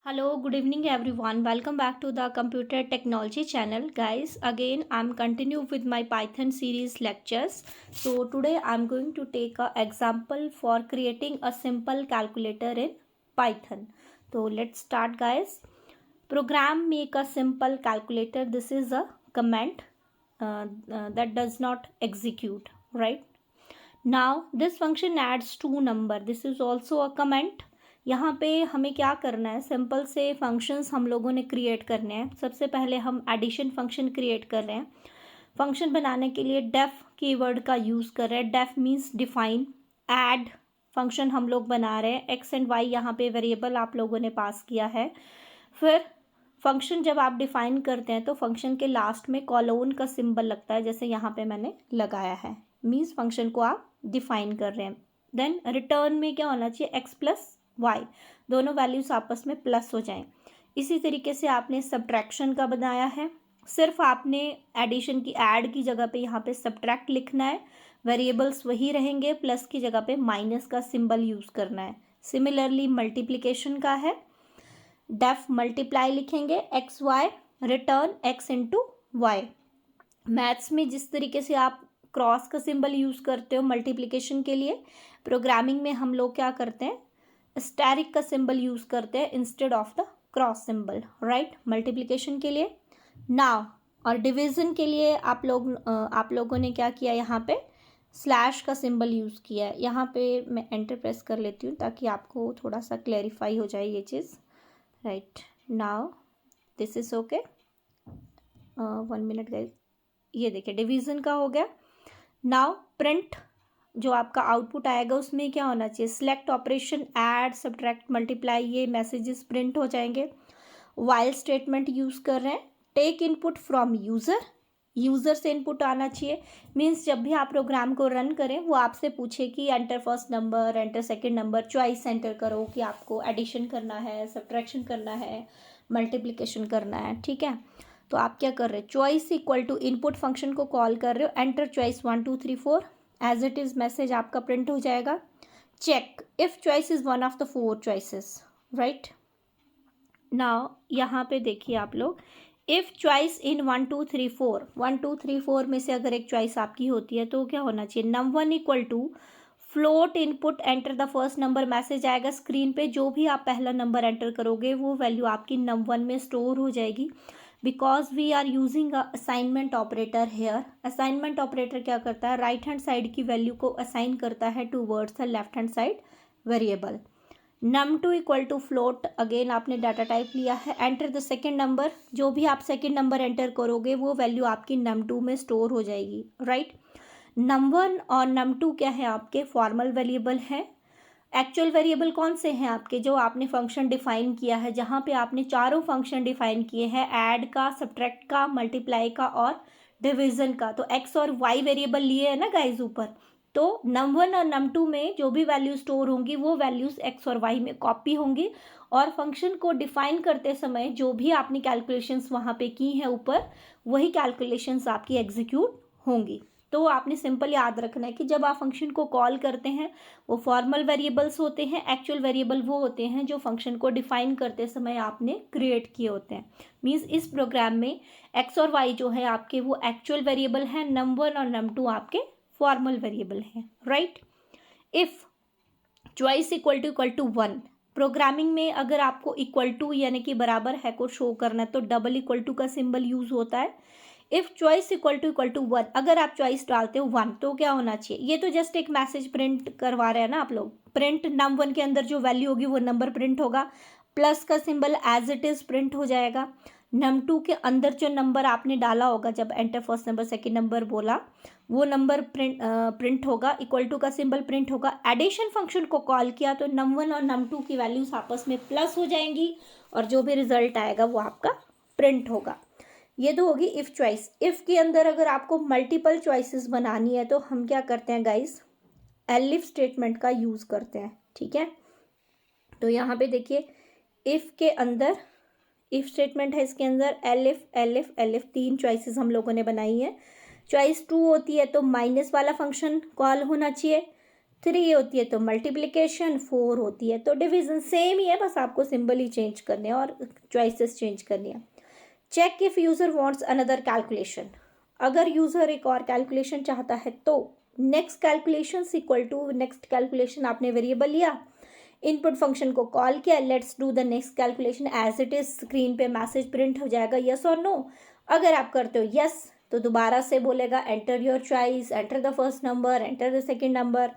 Hello, good evening everyone. Welcome back to the Computer Technology channel. Guys, again I'm continue with my Python series lectures. So today I'm going to take a example for creating a simple calculator in Python. So let's start guys. Program make a simple calculator. This is a command that does not execute, right? Now this function adds two number. This is also a comment. यहाँ पे हमें क्या करना है, simple से functions हम लोगों ने क्रिएट करने हैं. सबसे पहले हम एडिशन फंक्शन क्रिएट कर रहे हैं. फंक्शन बनाने के लिए डेफ कीवर्ड का यूज़ कर रहे हैं. Def means define. Add function हम लोग बना रहे हैं. एक्स एंड वाई यहाँ पे वेरिएबल आप लोगों ने पास किया है. फिर फंक्शन जब आप डिफाइन करते हैं तो फंक्शन के लास्ट में कॉलोन का सिंबल लगता है, जैसे यहाँ पे मैंने लगाया है. मीन्स फंक्शन को आप डिफाइन कर रहे हैं. देन रिटर्न में क्या होना चाहिए, एक्स प्लस वाई, दोनों वैल्यूज आपस में प्लस हो जाएं. इसी तरीके से आपने सब्ट्रैक्शन का बनाया है. सिर्फ आपने एडिशन की ऐड की जगह पे यहाँ पे सब्ट्रैक्ट लिखना है. वेरिएबल्स वही रहेंगे, प्लस की जगह पे माइनस का सिंबल यूज़ करना है. सिमिलरली मल्टीप्लिकेशन का है, डेफ मल्टीप्लाई लिखेंगे, x y, return x into y. Maths में जिस तरीके से आप क्रॉस का सिंबल यूज़ करते हो मल्टीप्लिकेशन के लिए, प्रोग्रामिंग में हम लोग क्या करते हैं, स्टैरिक का सिंबल यूज़ करते हैं instead of the cross symbol, right, multiplication के लिए. नाउ और डिवीज़न के लिए आप लोगों ने क्या किया, यहाँ पे स्लैश का सिंबल यूज़ किया है. यहाँ पे मैं एंटर प्रेस कर लेती हूँ ताकि आपको थोड़ा सा क्लैरिफाई हो जाए ये चीज़. Right, now this is okay. 1 minute guys. ये देखिए डिवीज़न का हो गया. नाउ प्रिंट जो आपका आउटपुट आएगा उसमें क्या होना चाहिए, select operation, add, subtract, multiply, ये मैसेजेस प्रिंट हो जाएंगे. वाइल स्टेटमेंट यूज़ कर रहे हैं. टेक इनपुट फ्रॉम यूज़र से इनपुट आना चाहिए. मीन्स जब भी आप प्रोग्राम को रन करें वो आपसे पूछे कि enter first number, enter second number, choice enter करो कि आपको एडिशन करना है, सब्ट्रैक्शन करना है, मल्टीप्लिकेशन करना है. ठीक है, तो आप क्या कर रहे हैं, choice equal to input function को कॉल कर रहे हो, enter choice 1 2 3 4, as it is message आपका प्रिंट हो जाएगा. Check if choice is one of the 4 choices, right. Now यहाँ पे देखिए आप लोग, इफ़ चॉइस इन 1 2 3 4, 1 2 3 4 में से अगर एक चॉइस आपकी होती है तो क्या होना चाहिए, num1 equal to float input enter the first number. Message आएगा स्क्रीन पे, जो भी आप पहला नंबर एंटर करोगे वो वैल्यू आपकी num1 में स्टोर हो जाएगी. Because we are using a assignment operator here. Assignment operator क्या करता है, राइट हैंड साइड की वैल्यू को असाइन करता है towards the left hand side variable. num2 equal to float, again आपने डाटा टाइप लिया है, एंटर द सेकेंड नंबर, जो भी आप सेकेंड नंबर एंटर करोगे वो वैल्यू आपकी num2 में स्टोर हो जाएगी, राइट. num1 और num2 क्या है, आपके फॉर्मल वेरिएबल हैं. एक्चुअल वेरिएबल कौन से हैं आपके, जो आपने फंक्शन डिफाइन किया है, जहाँ पे आपने चारों फंक्शन डिफाइन किए हैं, ऐड का, सब्ट्रैक्ट का, मल्टीप्लाई का और डिवीजन का. तो एक्स और वाई वेरिएबल लिए है ना गाइज ऊपर. तो num1 और num2 में जो भी वैल्यू स्टोर होंगी वो वैल्यूज एक्स और वाई में कॉपी होंगी, और फंक्शन को डिफाइन करते समय जो भी आपने कैलकुलेशंस वहाँ पे की हैं ऊपर, वही कैलकुलेशंस आपकी एग्जीक्यूट होंगी. तो आपने सिंपल याद रखना है कि जब आप फंक्शन को कॉल करते हैं वो फॉर्मल वेरिएबल्स होते हैं, एक्चुअल वेरिएबल वो होते हैं जो फंक्शन को डिफाइन करते समय आपने क्रिएट किए होते हैं. मीन्स इस प्रोग्राम में एक्स और वाई जो है आपके वो एक्चुअल वेरिएबल हैं, num1 और num2 आपके फॉर्मल वेरिएबल हैं, right. If choice equal to 1, programming में अगर आपको इक्वल टू यानी कि बराबर है को शो करना है तो डबल इक्वल टू का सिंबल यूज होता है. इफ चॉइस इक्वल टू 1, अगर आप चॉइस डालते हो 1 तो क्या होना चाहिए, ये तो जस्ट एक मैसेज प्रिंट करवा रहे हैं ना आप लोग. प्रिंट num1 के अंदर जो वैल्यू होगी वो नंबर प्रिंट होगा, प्लस का symbol as it is print हो जाएगा. num2 के अंदर जो नंबर आपने डाला होगा जब enter first number second number बोला, वो नंबर प्रिंट होगा, इक्वल टू का सिंबल प्रिंट होगा. एडिशन फंक्शन को कॉल किया तो num1 और num2 की वैल्यूज आपस में प्लस हो जाएंगी और जो भी रिजल्ट आएगा वो आपका प्रिंट होगा. ये तो होगी इफ़ चॉइस. इफ़ के अंदर अगर आपको मल्टीपल चॉइसेस बनानी है तो हम क्या करते हैं गाइस, एलिफ स्टेटमेंट का यूज़ करते हैं. ठीक है, तो यहाँ पे देखिए इफ़ के अंदर इफ़ स्टेटमेंट है, इसके अंदर एलिफ एलिफ एलिफ 3 चॉइसेस हम लोगों ने बनाई है. चॉइस 2 होती है तो माइनस वाला फंक्शन कॉल होना चाहिए. 3 होती है तो मल्टीप्लिकेशन, 4 होती है तो डिवीजन। सेम ही है, बस आपको सिंबल ही चेंज करने हैं और चॉइसेस चेंज करनी है। Check if user wants another calculation. अगर यूजर एक और कैलकुलेशन चाहता है तो next calculation equal to next calculation, आपने वेरिएबल लिया, इनपुट फंक्शन को कॉल किया, let's do the next calculation as it is, screen पे मैसेज प्रिंट हो जाएगा यस और नो। अगर आप करते हो यस तो दोबारा से बोलेगा enter your choice, enter the first number, enter the second number,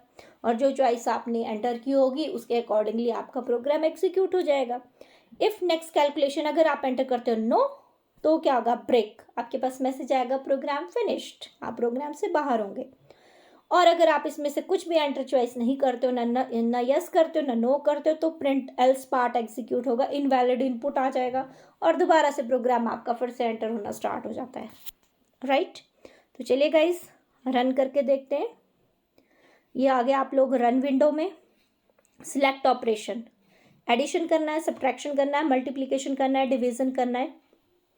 और जो चॉइस आपने एंटर की होगी उसके अकॉर्डिंगली आपका प्रोग्राम एग्जीक्यूट हो जाएगा। इफ नेक्स्ट कैलकुलेशन अगर आप एंटर करते हो नो तो क्या होगा, ब्रेक, आपके पास मैसेज आएगा प्रोग्राम फिनिश्ड, आप प्रोग्राम से बाहर होंगे। और अगर आप इसमें से कुछ भी एंटर चॉइस नहीं करते हो, ना यस करते हो ना नो करते हो, तो प्रिंट एल्स पार्ट एग्जीक्यूट होगा, इनवैलिड इनपुट आ जाएगा और दोबारा से प्रोग्राम आपका फिर से एंटर होना स्टार्ट हो जाता है। राइट, तो चलिए गाइस रन करके देखते हैं। ये आ गया आप लोग रन विंडो में। सिलेक्ट ऑपरेशन, एडिशन करना है, सब्ट्रैक्शन करना है, मल्टीप्लीकेशन करना है, डिवीजन करना है,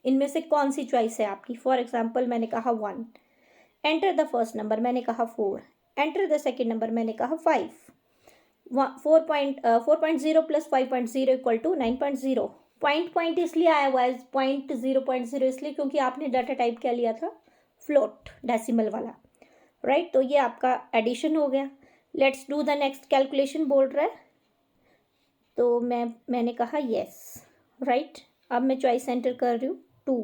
इनमें से कौन सी चॉइस है आपकी। फॉर एग्जाम्पल मैंने कहा 1, एंटर द फर्स्ट नंबर मैंने कहा 4, एंटर द सेकेंड नंबर मैंने कहा 5, 4.0 प्लस 5.0 इक्वल टू 9.0। पॉइंट इसलिए आया हुआ है 0.0 इसलिए क्योंकि आपने डाटा टाइप क्या लिया था, फ्लोट, डेसिमल वाला। राइट, तो ये आपका एडिशन हो गया। Let's do the next calculation बोल रहा है, तो मैंने कहा येस। राइट, अब मैं चॉइस एंटर कर रही हूँ 2,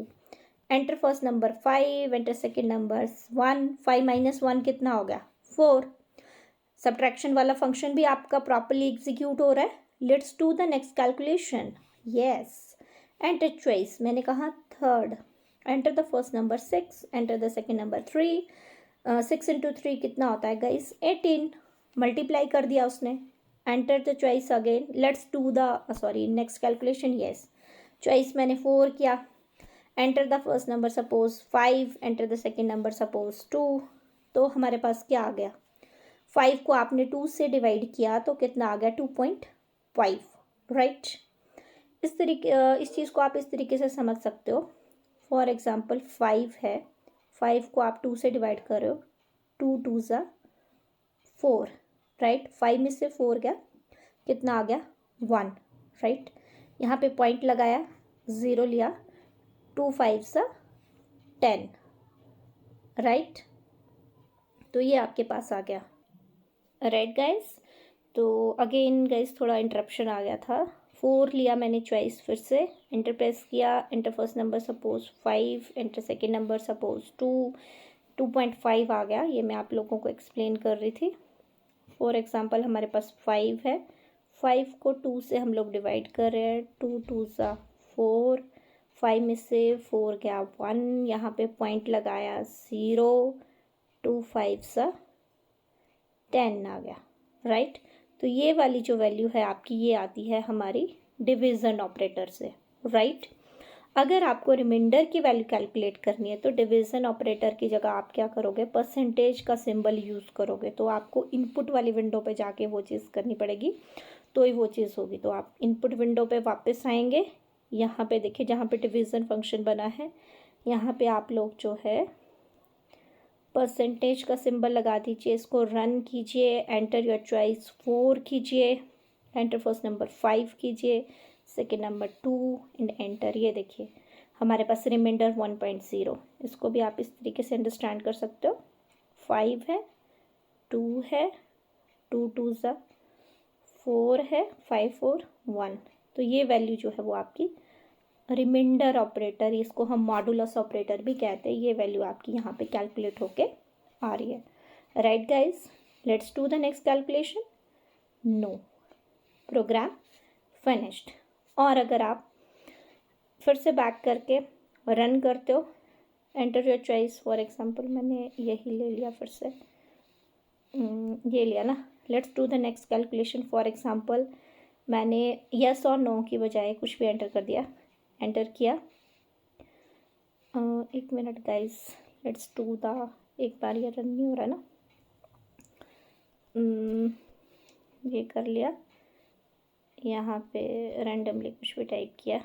enter first number 5, enter second number 1, 5 minus 1 कितना हो गया 4। सब्ट्रैक्शन वाला फंक्शन भी आपका प्रॉपरली एग्जीक्यूट हो रहा है। Let's do the next calculation, yes, enter choice मैंने कहा 3rd, enter the first number 6, enter the second number 3, 6 into 3 कितना होता है गाइस 18, मल्टीप्लाई कर दिया उसने, enter the choice again, let's do the next calculation, yes, choice मैंने 4 किया, enter the first number suppose 5, enter the second number suppose 2, तो हमारे पास क्या आ गया, 5 को आपने 2 से डिवाइड किया तो कितना आ गया 2.5। राइट, इस चीज़ को आप इस तरीके से समझ सकते हो। फॉर एग्जाम्पल 5 है, 5 को आप 2 से डिवाइड कर रहे हो, 2 2 ज़ा 4। राइट, 5 में से 4 गया, कितना आ गया 1। राइट, यहाँ पे पॉइंट लगाया, 0 लिया, 2 5 सा 10। राइट, तो ये आपके पास आ गया। राइट गाइस, तो अगेन गाइस थोड़ा इंटरप्शन आ गया था। 4 लिया मैंने चॉइस, फिर से एंटर प्रेस किया, enter first number suppose 5, enter second number suppose 2, 2.5 आ गया। ये मैं आप लोगों को एक्सप्लेन कर रही थी। फॉर एग्जांपल हमारे पास 5 है, 5 को 2 से हम लोग डिवाइड कर रहे हैं, 2 2 ज़ा 4, 5 में से 4 गया 1, यहाँ पे पॉइंट लगाया 0, 2 5 सा 10 आ गया। राइट, तो ये वाली जो वैल्यू है आपकी, ये आती है हमारी डिवीज़न ऑपरेटर से। राइट, अगर आपको रिमाइंडर की वैल्यू कैलकुलेट करनी है तो डिवीज़न ऑपरेटर की जगह आप क्या करोगे, परसेंटेज का सिंबल यूज़ करोगे। तो आपको इनपुट वाली विंडो पे जाके वो चीज़ करनी पड़ेगी, तो ही वो चीज़ होगी। तो आप इनपुट विंडो पे वापस आएंगे, यहाँ पे देखिए जहाँ पे डिवीज़न फंक्शन बना है, यहाँ पे आप लोग जो है परसेंटेज का सिंबल लगा दीजिए, इसको रन कीजिए, एंटर योर चॉइस 4 कीजिए, एंटर फर्स्ट नंबर 5 कीजिए, सेकेंड नंबर 2 एंड एंटर। ये देखिए हमारे पास रिमाइंडर 1.0, इसको भी आप इस तरीके से अंडरस्टैंड कर सकते हो। 5 है, 2 है, 2 2 ज़ा 4 है, 5 4 1, तो ये वैल्यू जो है वो आपकी रिमाइंडर ऑपरेटर, इसको हम मॉडुलस ऑपरेटर भी कहते हैं, ये वैल्यू आपकी यहाँ पे कैलकुलेट होके आ रही है। Right guys, let's do the next calculation, no, program finished. और अगर आप फिर से बैक करके रन करते हो, enter your choice, for example मैंने यही ले लिया, फिर से ये लिया ना, let's do the next calculation. For example मैंने यस और नो की बजाय कुछ भी एंटर कर दिया, एंटर किया, 1 minute guys, let's do the, एक बार ये रन नहीं हो रहा ना, ये कर लिया, यहाँ पे रैंडमली कुछ भी टाइप किया,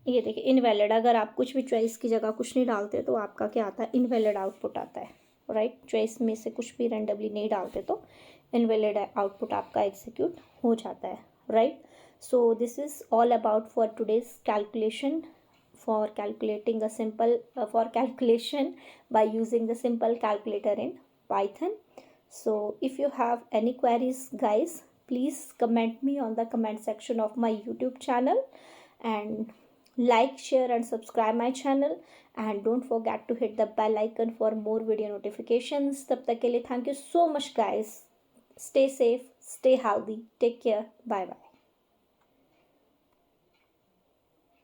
ये देखिए इनवैलिड। अगर आप कुछ भी चॉइस की जगह कुछ नहीं डालते तो आपका क्या आता है, इनवैलिड आउटपुट आता है। राइट, चॉइस में से कुछ भी रेंडमली नहीं डालते तो इनवैलिड आउटपुट आपका एग्जीक्यूट हो जाता है, right. So this is all about for today's calculation, for calculating a simple for calculation by using the simple calculator in Python. So if you have any queries guys, please comment me on the comment section of my YouTube channel, and like, share and subscribe my channel, and don't forget to hit the bell icon for more video notifications. tab tak ke liye thank you so much guys. Stay safe, stay healthy, take care, bye bye.